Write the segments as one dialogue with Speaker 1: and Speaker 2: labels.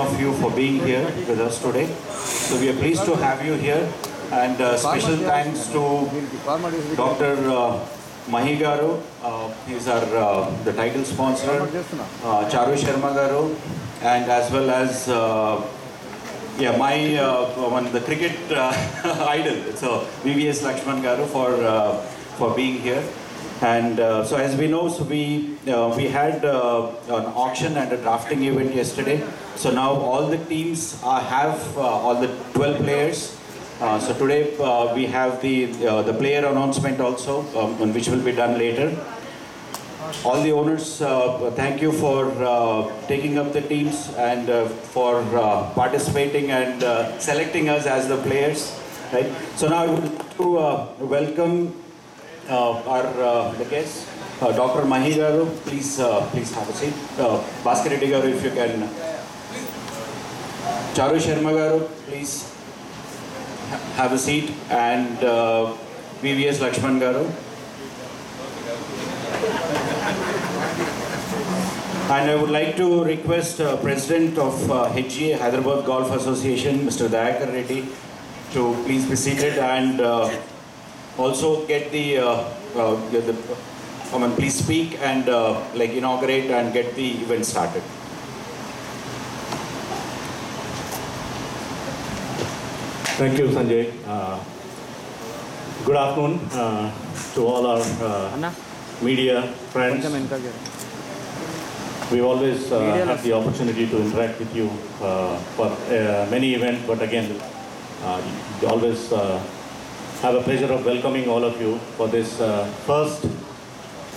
Speaker 1: of you for being here with us today. So we are pleased to have you here, and special thanks to Dr. Mahi Garu. He's our the title sponsor, Charu Sharma Garu, and as well as my the cricket idol. So VVS Laxman Garu for being here. And so as we know, so we had an auction and a drafting event yesterday. So now all the teams have all the 12 players. So today we have the player announcement also, which will be done later. All the owners, thank you for taking up the teams and for participating and selecting us as the players. Right. So now I would like to welcome the guest, Dr. Mahi Garu. Please have a seat. Bhaskar Reddy Garu, if you can. Charu Sharma Garu, please have a seat, and VVS Laxman Garu. And I would like to request President of HGA Hyderabad Golf Association, Mr. Dayakar Reddy, to please be seated, and also get please speak and inaugurate and get the event started.
Speaker 2: Thank you, Sanjay. Good afternoon to all our media friends. We always have the opportunity to interact with you for many events, but again, we always have a pleasure of welcoming all of you for this first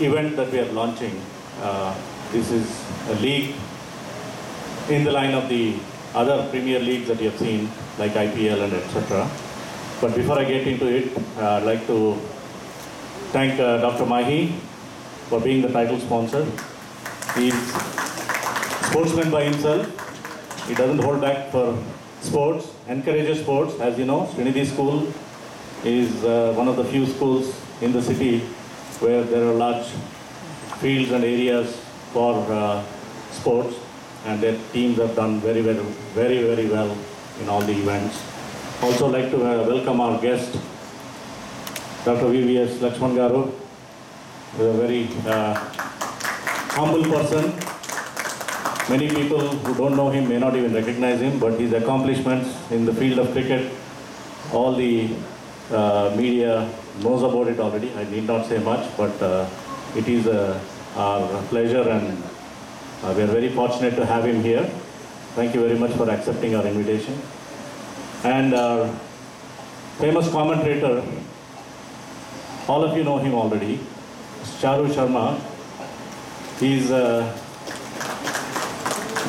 Speaker 2: event that we are launching. This is a league in the line of the other premier leagues that you have seen, like IPL and etc. But before I get into it, I'd like to thank Dr. Mahi for being the title sponsor. He's sportsman by himself. He doesn't hold back for sports, encourages sports. As you know, Sreenidhi School is one of the few schools in the city where there are large fields and areas for sports, and their teams have done very well in all the events. Also like to welcome our guest, Dr. VVS Laxman Garu, a very humble person. Many people who don't know him may not even recognize him, but his accomplishments in the field of cricket, all the media knows about it already. I need not say much, but it is our pleasure, and we are very fortunate to have him here. Thank you very much for accepting our invitation. And our famous commentator, all of you know him already, Charu Sharma. He's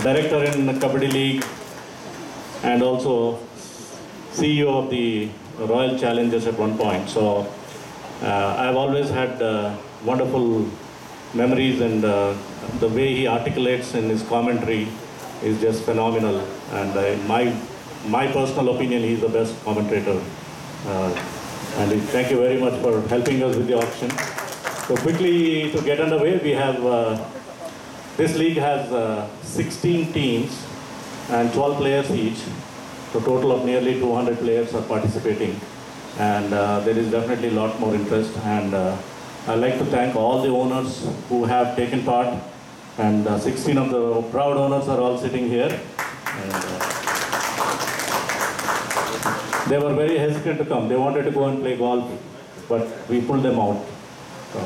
Speaker 2: director in the Kabaddi League and also CEO of the Royal Challengers at one point. So I've always had wonderful memories, and the way he articulates in his commentary is just phenomenal. And in my personal opinion, he's the best commentator. And thank you very much for helping us with the auction. So quickly to get underway, we have this league has 16 teams and 12 players each. So total of nearly 200 players are participating, and there is definitely a lot more interest. And I'd like to thank all the owners who have taken part, and 16 of the proud owners are all sitting here. And, they were very hesitant to come. They wanted to go and play golf, but we pulled them out. So,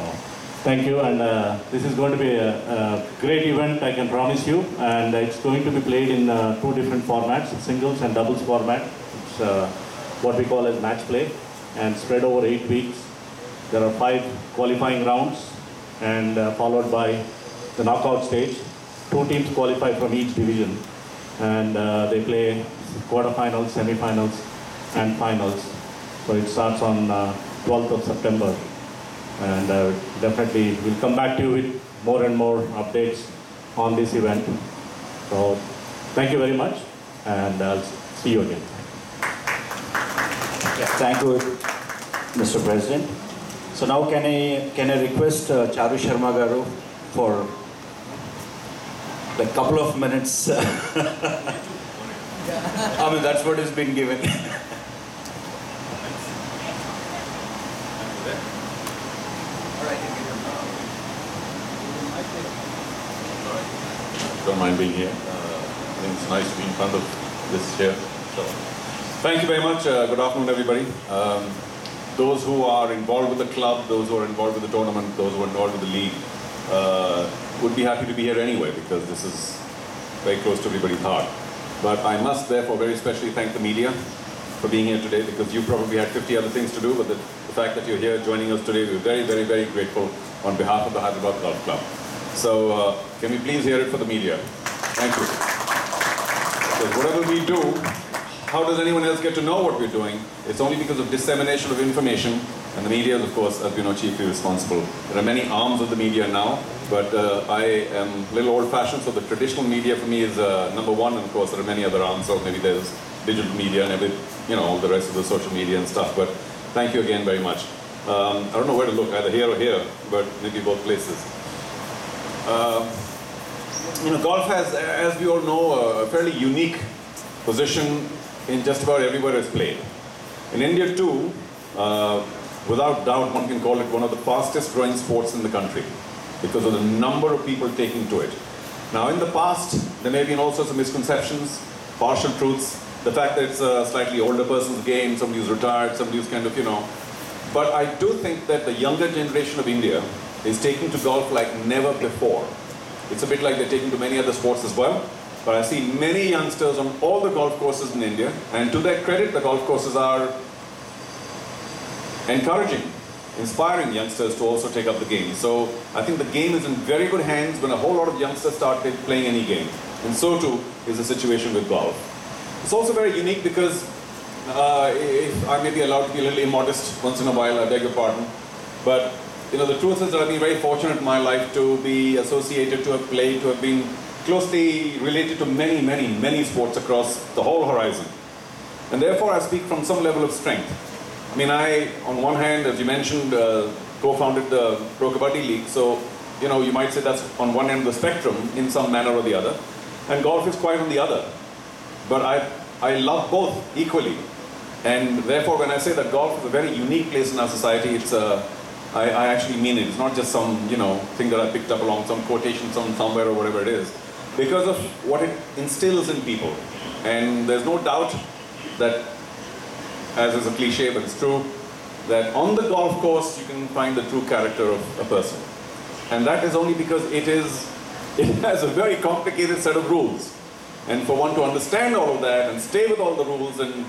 Speaker 2: thank you, and this is going to be a great event, I can promise you. And it's going to be played in 2 different formats, singles and doubles format. It's what we call as match play, and spread over 8 weeks. There are 5 qualifying rounds, and followed by the knockout stage. 2 teams qualify from each division, and they play quarterfinals, semi-finals, and finals. So it starts on 12th of September. And definitely we'll come back to you with more and more updates on this event. So thank you very much, and I'll see you again.
Speaker 1: Yeah, thank you, Mr. President. So now can I request Charu Sharma Garu for a couple of minutes I mean, that's what has been given.
Speaker 3: Don't mind being here. I think it's nice to be in front of this chair. So, thank you very much. Good afternoon, everybody. Those who are involved with the club, those who are involved with the tournament, those who are involved with the league, would be happy to be here anyway because this is very close to everybody's heart. But I must therefore very specially thank the media for being here today because you probably had 50 other things to do, but the fact that you're here joining us today, we're very, very, very grateful on behalf of the Hyderabad Golf Club. So can we please hear it for the media? Thank you. Because whatever we do, how does anyone else get to know what we're doing? It's only because of dissemination of information, and the media is, of course, as you know, chiefly responsible. There are many arms of the media now, but I am a little old-fashioned, so the traditional media for me is number one, and of course there are many other arms, so maybe there's digital media and every, all the rest of the social media and stuff, but thank you again very much. I don't know where to look, either here or here, but maybe both places. Golf has, as we all know, a fairly unique position in just about everywhere it's played. In India too, without doubt one can call it one of the fastest growing sports in the country because of the number of people taking to it. Now in the past, there may have been all sorts of misconceptions, partial truths, the fact that it's a slightly older person's game, somebody who's retired, somebody who's kind of, But I do think that the younger generation of India is taking to golf like never before. It's a bit like they're taking to many other sports as well. But I see many youngsters on all the golf courses in India, and to their credit, the golf courses are encouraging, inspiring youngsters to also take up the game. So I think the game is in very good hands when a whole lot of youngsters start playing any game. And so too is the situation with golf. It's also very unique because, if I may be allowed to be a little immodest once in a while, I beg your pardon, but the truth is that I've been very fortunate in my life to be associated, to have played, to have been closely related to many, many, many sports across the whole horizon. And therefore I speak from some level of strength. I mean, I, on one hand, as you mentioned, co-founded the Pro Kabaddi League, so, you might say that's on one end of the spectrum in some manner or the other. And golf is quite on the other. But I love both equally. And therefore, when I say that golf is a very unique place in our society, it's I actually mean it. It's not just some, thing that I picked up along some quotation somewhere or whatever it is. Because of what it instills in people. And there's no doubt that, as is a cliche, but it's true, that on the golf course you can find the true character of a person. And that is only because it has a very complicated set of rules. And for one to understand all of that and stay with all the rules and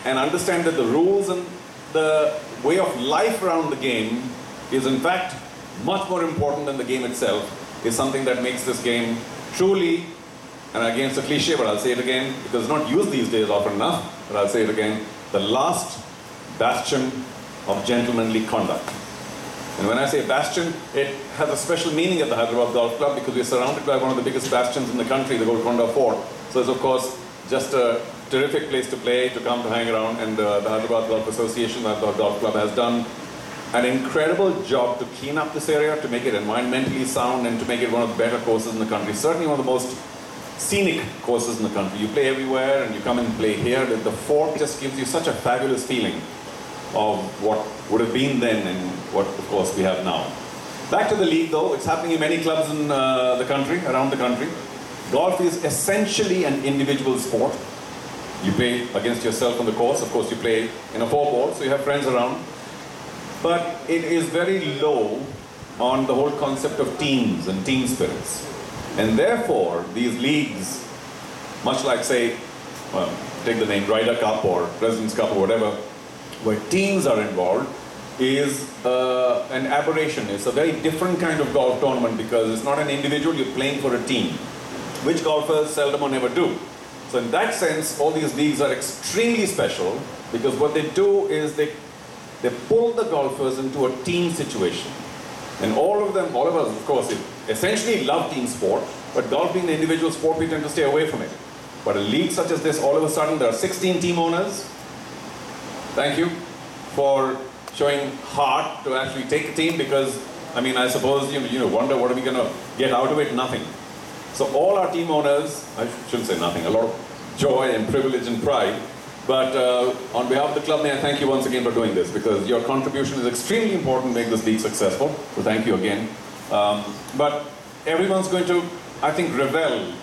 Speaker 3: understand that the rules and the way of life around the game is in fact much more important than the game itself, is something that makes this game truly, and again it's a cliche, but I'll say it again, because it's not used these days often enough, but I'll say it again, the last bastion of gentlemanly conduct. And when I say bastion, it has a special meaning at the Hyderabad Golf Club because we're surrounded by one of the biggest bastions in the country, the Golconda Fort. So it's of course just a terrific place to play, to come to hang around, and the Hyderabad Golf Association, the Hyderabad Golf Club has done an incredible job to clean up this area, to make it environmentally sound and to make it one of the better courses in the country. Certainly one of the most scenic courses in the country. You play everywhere and you come and play here. The fort just gives you such a fabulous feeling of what would have been then and what, of course, we have now. Back to the league though, it's happening in many clubs in the country, around the country. Golf is essentially an individual sport. You play against yourself on the course. Of course, you play in a 4-ball, so you have friends around. But it is very low on the whole concept of teams and team spirits. And therefore, these leagues, much like, say, take the name Ryder Cup or President's Cup or whatever, where teams are involved, is an aberration. It's a very different kind of golf tournament because it's not an individual, you're playing for a team, which golfers seldom or never do. So in that sense, all these leagues are extremely special because what they do is they pull the golfers into a team situation. And all of us, of course, essentially love team sport, but golf being an individual sport, we tend to stay away from it. But a league such as this, all of a sudden, there are 16 team owners. Thank you for showing heart to actually take a team because, I mean, I suppose you wonder what are we going to get out of it? Nothing. So all our team owners, I shouldn't say nothing, a lot of joy and privilege and pride. But on behalf of the club, may I thank you once again for doing this, because your contribution is extremely important to make this league successful. So thank you again. But everyone's going to, I think,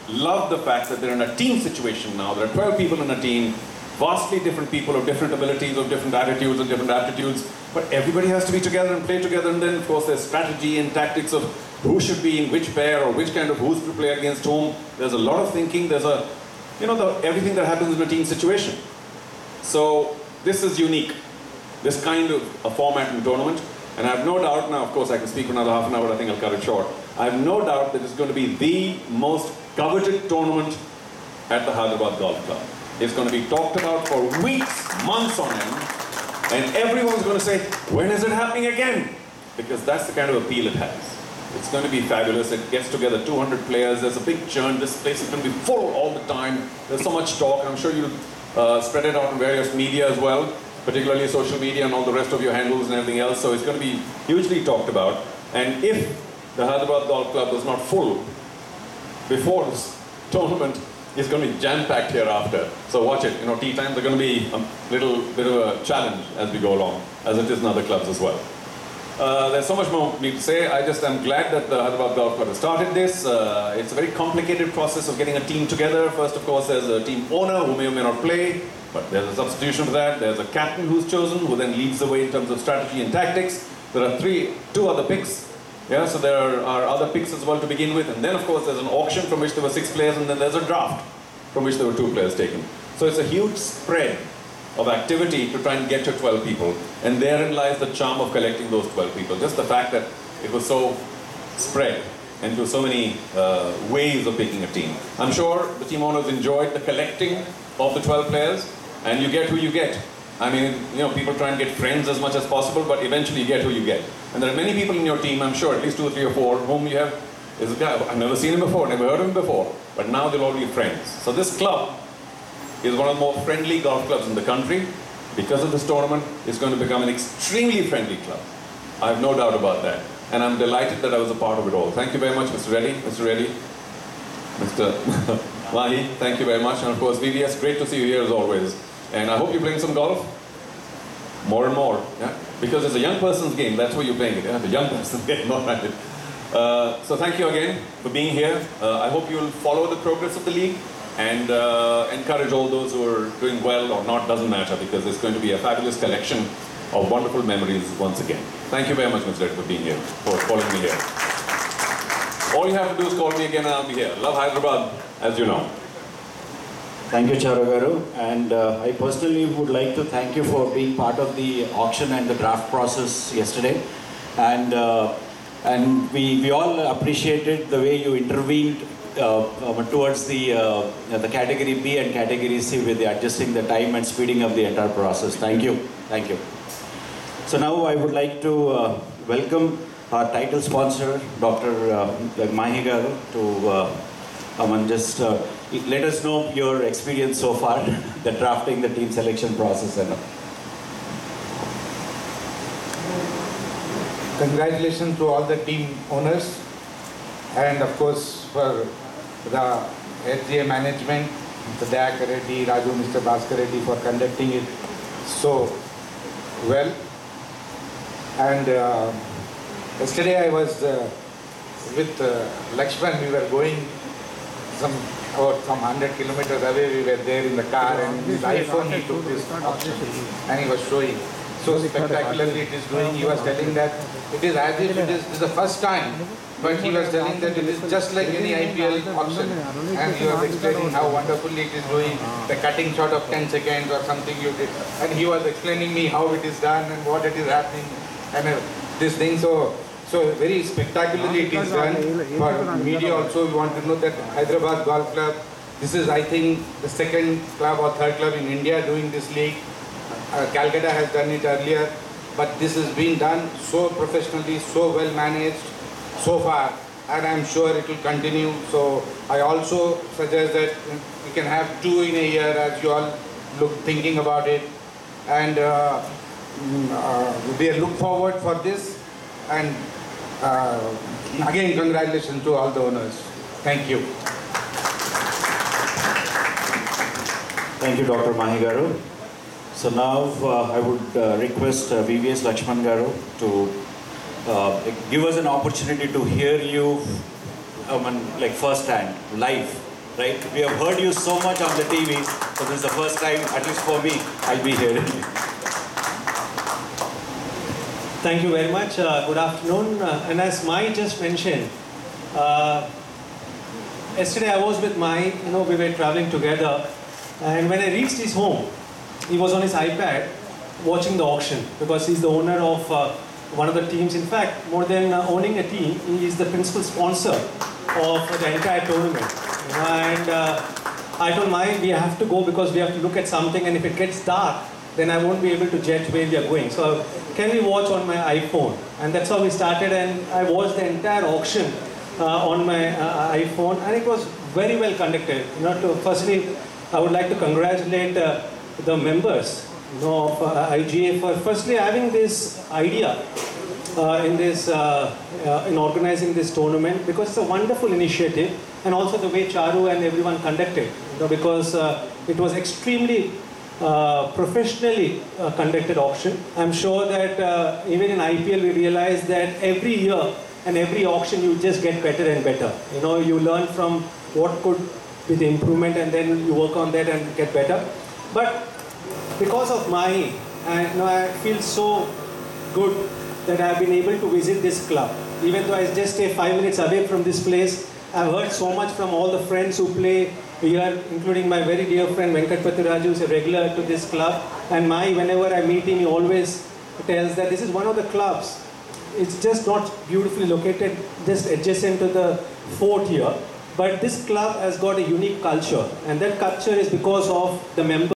Speaker 3: love the fact that they're in a team situation now. There are 12 people in a team, vastly different people of different abilities, of different attitudes and different aptitudes. But everybody has to be together and play together. And then, of course, there's strategy and tactics of who should be in which pair or which kind of who's to play against whom. There's a lot of thinking. There's a, everything that happens in a team situation. So this is unique, this kind of a format in tournament. And I have no doubt, now of course I can speak for another half an hour, but I think I'll cut it short. I have no doubt that it's going to be the most coveted tournament at the Hyderabad Golf Club. It's going to be talked about for weeks, months on end. And everyone's going to say, when is it happening again? Because that's the kind of appeal it has. It's going to be fabulous. It gets together 200 players. There's a big churn. This place is going to be full all the time. There's so much talk. I'm sure you'll spread it out on various media as well, particularly social media and all the rest of your handles and everything else. So it's going to be hugely talked about. And if the Hyderabad Golf Club was not full before this tournament, it's going to be jam-packed hereafter. So watch it. Tea times are going to be a little bit of a challenge as we go along, as it is in other clubs as well. There's so much more for me to say. I'm glad that the Hyderabad Golf Course has started this. It's a very complicated process of getting a team together. First, of course, there's a team owner who may or may not play, but there's a substitution for that. There's a captain who's chosen, who then leads the way in terms of strategy and tactics. There are two other picks. Yeah, so there are other picks as well to begin with. And then, of course, there's an auction from which there were 6 players, and then there's a draft from which there were 2 players taken. So it's a huge spread of activity to try and get to 12 people. And therein lies the charm of collecting those 12 people. Just the fact that it was so spread into so many ways of picking a team. I'm sure the team owners enjoyed the collecting of the 12 players, and you get who you get. I mean, people try and get friends as much as possible, but eventually you get who you get. And there are many people in your team, I'm sure, at least 2 or 3 or 4, whom you have, is a guy, I've never seen him before, never heard of him before, but now they'll all be friends. So this club is one of the more friendly golf clubs in the country. Because of this tournament, it's going to become an extremely friendly club. I have no doubt about that. And I'm delighted that I was a part of it all. Thank you very much, Mr. Reddy. Mr. Reddy. Mr. Mahi, thank you very much. And of course, VVS, great to see you here as always. And I hope you're playing some golf. More and more. Yeah? Because it's a young person's game, that's where you're playing it. Yeah? The young person's game, not right. So thank you again for being here. I hope you'll follow the progress of the league and encourage all those who are doing well or not, doesn't matter, because it's going to be a fabulous collection of wonderful memories once again. Thank you very much, Mr. Reddy, for being here, for calling me here. All you have to do is call me again and I'll be here. Love Hyderabad, as you know.
Speaker 1: Thank you, Charu Garu. And I personally would like to thank you for being part of the auction and the draft process yesterday. And we all appreciated the way you intervened towards the category B and category C with the adjusting the time and speeding up the entire process. Thank you. Thank you. So now I would like to welcome our title sponsor, Dr. Mahi Garu, to come and just let us know your experience so far, the drafting, the team selection process and all.
Speaker 4: Congratulations to all the team owners, and of course for the HGA management, Mr. Dayakar Reddy, Raju, Mr. Bhaskar Reddy, for conducting it so well. And yesterday I was with Laxman. We were going some 100 kilometers away. We were there in the car, and his iPhone, he took this option and he was showing so spectacularly it is doing. He was telling that it is as if it is the first time, but he was telling that it is just like any IPL auction, and he was explaining how wonderfully it is doing, the cutting shot of 10 seconds or something you did, and he was explaining me how it is done and what it is happening and this thing. So very spectacularly it is done. For media also, we want to know that Hyderabad Golf Club, this is I think the 2nd club or 3rd club in India doing this league. Calcutta has done it earlier, but this has been done so professionally, so well managed so far, and I'm sure it will continue. So I also suggest that we can have 2 in a year, as you all thinking about it, and we look forward for this. And again, congratulations to all the owners. Thank you.
Speaker 1: Thank you, Dr. Mahigaru. So now I would request VVS Laxman Garu to give us an opportunity to hear you like first hand, live, right? We have heard you so much on the TV, so this is the first time, at least for me, I'll be hearing you.
Speaker 5: Thank you very much. Good afternoon. And as Mai just mentioned, yesterday I was with Mai, we were traveling together, and when I reached his home, he was on his iPad watching the auction because he's the owner of one of the teams. In fact, more than owning a team, he is the principal sponsor of the entire tournament. And I told Mai, we have to go because we have to look at something, and if it gets dark, then I won't be able to judge where we are going. So can we watch on my iPhone? And that's how we started, and I watched the entire auction on my iPhone, and it was very well conducted. Firstly, I would like to congratulate the members of IGA for firstly having this idea in organizing this tournament, because it's a wonderful initiative, and also the way Charu and everyone conducted, because it was extremely professionally conducted auction. I'm sure that even in IPL we realize that every year and every auction you just get better and better. You learn from what could be the improvement, and then you work on that and get better. But because of I feel so good that I've been able to visit this club. Even though I just stay 5 minutes away from this place, I've heard so much from all the friends who play here, including my very dear friend Venkatpati Raju, who is a regular to this club. And whenever I meet him, he always tells that this is one of the clubs. It's just not beautifully located, just adjacent to the fort here. But this club has got a unique culture, and that culture is because of the members.